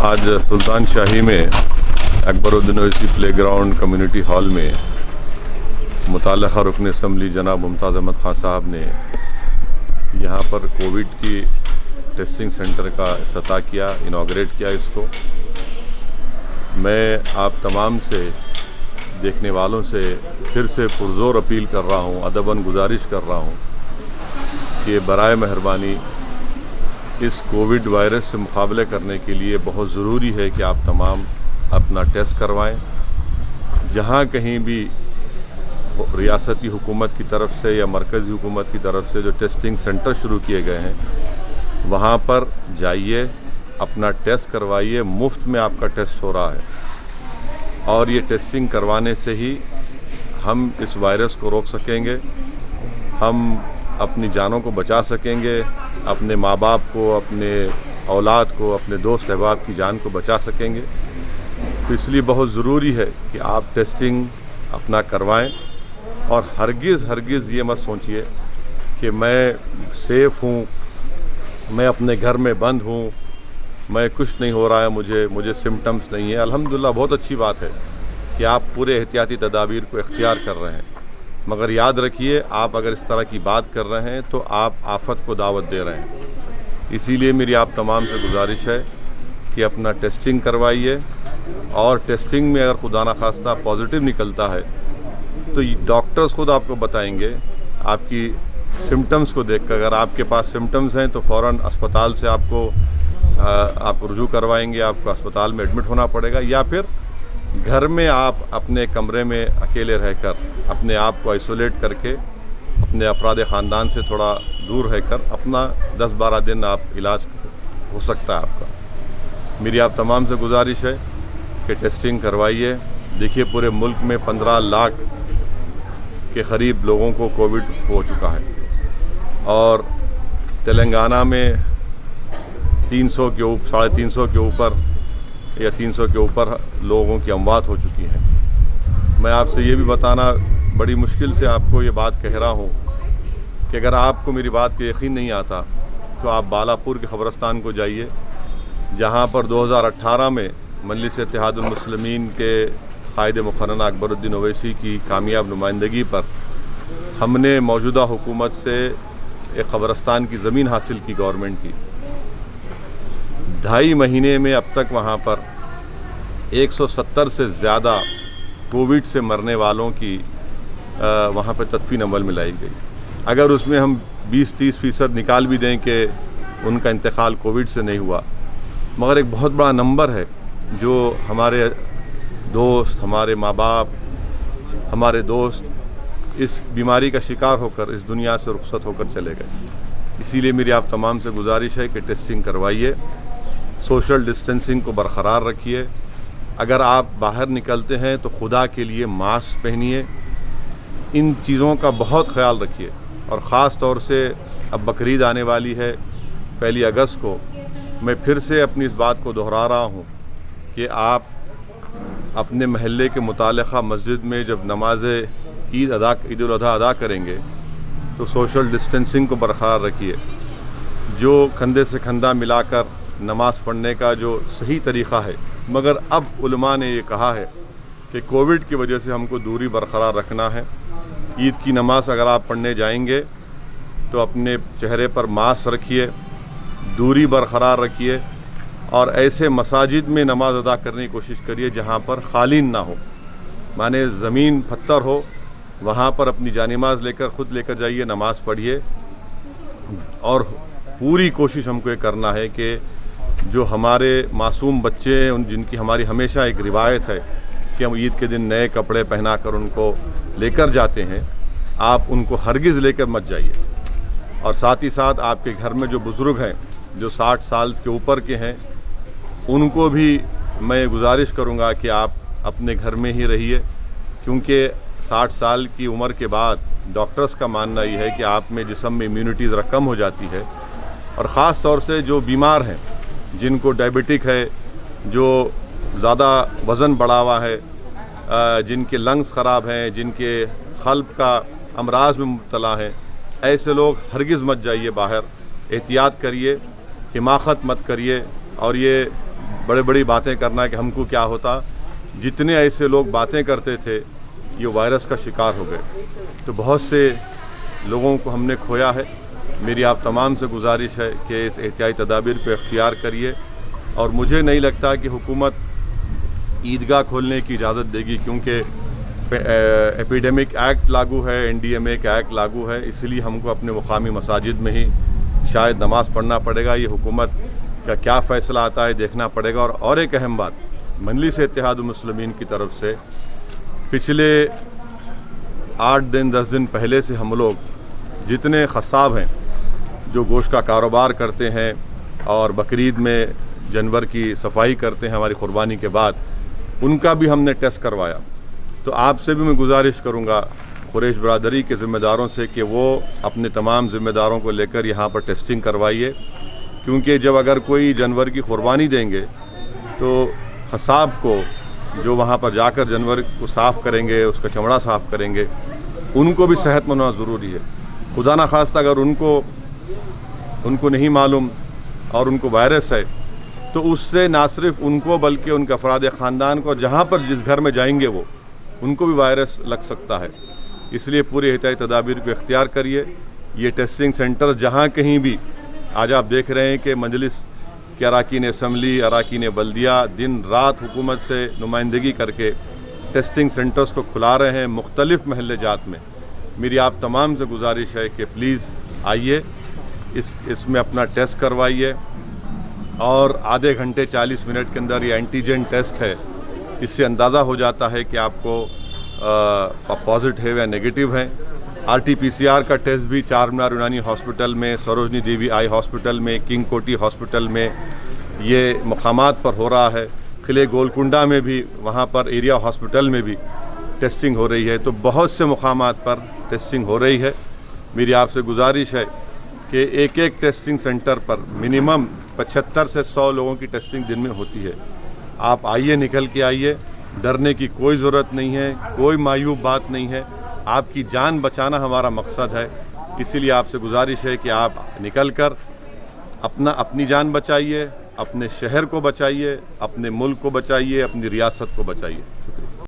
आज सुल्तान शाही में Akbaruddin Owaisi play ground community hall में मुतल्लिक़ा रुकन असम्बली जनाब मुमताज़ अहमद ख़ान साहब ने यहाँ पर कोविड की टेस्टिंग सेंटर का इफ्तिताह किया, इनाग्रेट किया इसको। मैं आप तमाम से देखने वालों से फिर से पुरज़ोर अपील कर रहा हूँ, अदबन गुजारिश कर रहा हूँ कि बराए मेहरबानी इस कोविड वायरस से मुकाबले करने के लिए बहुत ज़रूरी है कि आप तमाम अपना टेस्ट करवाएं। जहाँ कहीं भी रियासती हुकूमत की तरफ से या मरकज़ी हुकूमत की तरफ से जो टेस्टिंग सेंटर शुरू किए गए हैं वहाँ पर जाइए, अपना टेस्ट करवाइए। मुफ्त में आपका टेस्ट हो रहा है और ये टेस्टिंग करवाने से ही हम इस वायरस को रोक सकेंगे, हम अपनी जानों को बचा सकेंगे, अपने माँ बाप को, अपने औलाद को, अपने दोस्त अहबाब की जान को बचा सकेंगे। तो इसलिए बहुत ज़रूरी है कि आप टेस्टिंग अपना करवाएं और हरगिज़ ये मत सोचिए कि मैं सेफ़ हूँ, मैं अपने घर में बंद हूँ, मैं कुछ नहीं हो रहा है, मुझे सिम्टम्स नहीं है। अल्हम्दुलिल्लाह बहुत अच्छी बात है कि आप पूरे एहतियाती तदाबीर को इख्तियार कर रहे हैं, मगर याद रखिए आप अगर इस तरह की बात कर रहे हैं तो आप आफत को दावत दे रहे हैं। इसीलिए मेरी आप तमाम से गुजारिश है कि अपना टेस्टिंग करवाइए और टेस्टिंग में अगर खुदा न खास्ता पॉजिटिव निकलता है तो डॉक्टर्स खुद आपको बताएंगे आपकी सिम्टम्स को देखकर। अगर आपके पास सिम्टम्स हैं तो फ़ौरन अस्पताल से आप रुजू करवाएंगे, आपको अस्पताल में एडमिट होना पड़ेगा, या फिर घर में आप अपने कमरे में अकेले रहकर अपने आप को आइसोलेट करके अपने अफराद ख़ानदान से थोड़ा दूर रहकर अपना 10-12 दिन आप इलाज हो सकता है आपका। मेरी आप तमाम से गुजारिश है कि टेस्टिंग करवाइए। देखिए पूरे मुल्क में 15 लाख के करीब लोगों को कोविड हो चुका है और तेलंगाना में 300 के ऊपर, 350 के ऊपर या 300 के ऊपर लोगों की अमवात हो चुकी हैं। मैं आपसे ये भी बताना बड़ी मुश्किल से आपको ये बात कह रहा हूँ कि अगर आपको मेरी बात पे यकीन नहीं आता तो आप बालापुर के ख़बरस्तान को जाइए, जहाँ पर 2018 में मजलिस इत्तेहादुल मुस्लिमीन के क़ायद मुक़र्रर अकबरुद्दीन ओवैसी की कामयाब नुमाइंदगी पर हमने मौजूदा हुकूमत से एक क़ब्रस्तान की ज़मीन हासिल की गवर्नमेंट की। 2.5 महीने में अब तक वहाँ पर 170 से ज़्यादा कोविड से मरने वालों की वहाँ पर तदफीन अमल में लाई गई। अगर उसमें हम 20-30% निकाल भी दें कि उनका इंतकाल कोविड से नहीं हुआ, मगर एक बहुत बड़ा नंबर है जो हमारे दोस्त, हमारे माँ बाप, हमारे दोस्त इस बीमारी का शिकार होकर इस दुनिया से रुखसत होकर चले गए। इसीलिए मेरी आप तमाम से गुजारिश है कि टेस्टिंग करवाइए, सोशल डिस्टेंसिंग को बरकरार रखिए। अगर आप बाहर निकलते हैं तो खुदा के लिए मास्क पहनिए। इन चीज़ों का बहुत ख्याल रखिए और ख़ास तौर से अब बकरीद आने वाली है 1 अगस्त को। मैं फिर से अपनी इस बात को दोहरा रहा हूँ कि आप अपने महल्ले के मुतालिका मस्जिद में जब नमाज ईद उल अज़हा अदा करेंगे तो सोशल डिस्टेंसिंग को बरकरार रखिए। जो कंधे से कंधा मिलाकर नमाज़ पढ़ने का जो सही तरीक़ा है, मगर अब उलमा ने ये कहा है कि कोविड की वजह से हमको दूरी बरकरार रखना है। ईद की नमाज़ अगर आप पढ़ने जाएंगे तो अपने चेहरे पर मास्क रखिए, दूरी बरकरार रखिए और ऐसे मसाजिद में नमाज अदा करने की कोशिश करिए जहाँ पर खालीन ना हो, माने ज़मीन पत्थर हो, वहाँ पर अपनी जानिमाज़ लेकर ख़ुद लेकर जाइए, नमाज़ पढ़िए। और पूरी कोशिश हमको ये करना है कि जो हमारे मासूम बच्चे हैं, जिनकी हमारी हमेशा एक रिवायत है कि हम ईद के दिन नए कपड़े पहना कर उनको लेकर जाते हैं, आप उनको हरगिज़ लेकर मत जाइए। और साथ ही साथ आपके घर में जो बुज़ुर्ग हैं, जो 60 साल के ऊपर के हैं, उनको भी मैं गुजारिश करूँगा कि आप अपने घर में ही रहिए, क्योंकि 60 साल की उम्र के बाद डॉक्टर्स का मानना ये है कि आप में जिस्म में इम्यूनिटी ज़रा कम हो जाती है। और ख़ास तौर से जो बीमार हैं, जिनको डायबिटिक है, जो ज़्यादा वज़न बढ़ा हुआ है, जिनके लंग्स ख़राब हैं, जिनके क़ल्ब का अमराज में मुब्तला हैं, ऐसे लोग हरगिज़ मत जाइए बाहर। एहतियात करिए, हिमाकत मत करिए और ये बड़ी बड़ी बातें करना कि हमको क्या होता। जितने ऐसे लोग बातें करते थे ये वायरस का शिकार हो गए, तो बहुत से लोगों को हमने खोया है। मेरी आप तमाम से गुजारिश है कि इस एहतियाती तदाबीर को इख्तियार करिए, और मुझे नहीं लगता कि हुकूमत ईदगाह खोलने की इजाज़त देगी, क्योंकि एपिडेमिक एक्ट लागू है, NDMA का एक्ट लागू है, इसलिए हमको अपने मुकामी मसाजिद में ही शायद नमाज़ पढ़ना पड़ेगा। ये हुकूमत का क्या फ़ैसला आता है देखना पड़ेगा। और एक अहम बात, मजलिस इत्तेहाद मुस्लिमीन की तरफ से पिछले 8 दिन 10 दिन पहले से हम लोग जितने ख़स्साब हैं जो गोश्त का कारोबार करते हैं और बकरीद में जानवर की सफाई करते हैं हमारी क़ुरबानी के बाद, उनका भी हमने टेस्ट करवाया। तो आपसे भी मैं गुजारिश करूंगा कुरैश बरादरी के ज़िम्मेदारों से कि वो अपने तमाम ज़िम्मेदारों को लेकर यहाँ पर टेस्टिंग करवाइए, क्योंकि जब अगर कोई जानवर की क़ुरबानी देंगे तो ख़साब को जो वहाँ पर जाकर जानवर को साफ़ करेंगे, उसका चमड़ा साफ़ करेंगे, उनको भी सेहतमंद होना ज़रूरी है। खुदा ना खास्ता अगर उनको नहीं मालूम और उनको वायरस है, तो उससे ना सिर्फ उनको बल्कि उनके अफराद ख़ानदान को, जहाँ पर जिस घर में जाएंगे वो, उनको भी वायरस लग सकता है। इसलिए पूरी एहतियाती तदाबीर को इख्तियार करिए। ये टेस्टिंग सेंटर जहाँ कहीं भी, आज आप देख रहे हैं कि मजलिस के अराकीन असम्बली, अराकीन बल्दिया दिन रात हुकूमत से नुमाइंदगी करके टेस्टिंग सेंटर्स को खुला रहे हैं मुख्तलिफ़ महल्ले जात में। मेरी आप तमाम से गुजारिश है कि प्लीज़ आइए, इसमें अपना टेस्ट करवाइए, और आधे घंटे 40 मिनट के अंदर ये एंटीजन टेस्ट है, इससे अंदाज़ा हो जाता है कि आपको पॉजिटिव या नेगेटिव हैं। RT-PCR का टेस्ट भी चार मीनार यूनानी हॉस्पिटल में, सरोजनी देवी आई हॉस्पिटल में, किंग कोटी हॉस्पिटल में ये मकामात पर हो रहा है। किले गोलकुंडा में भी, वहाँ पर एरिया हॉस्पिटल में भी टेस्टिंग हो रही है। तो बहुत से मकामात पर टेस्टिंग हो रही है। मेरी आपसे गुजारिश है कि एक एक टेस्टिंग सेंटर पर मिनिमम 75 से 100 लोगों की टेस्टिंग दिन में होती है। आप आइए, निकल के आइए, डरने की कोई ज़रूरत नहीं है, कोई मायूब बात नहीं है। आपकी जान बचाना हमारा मकसद है, इसीलिए आपसे गुजारिश है कि आप निकल कर अपनी जान बचाइए, अपने शहर को बचाइए, अपने मुल्क को बचाइए, अपनी रियासत को बचाइए।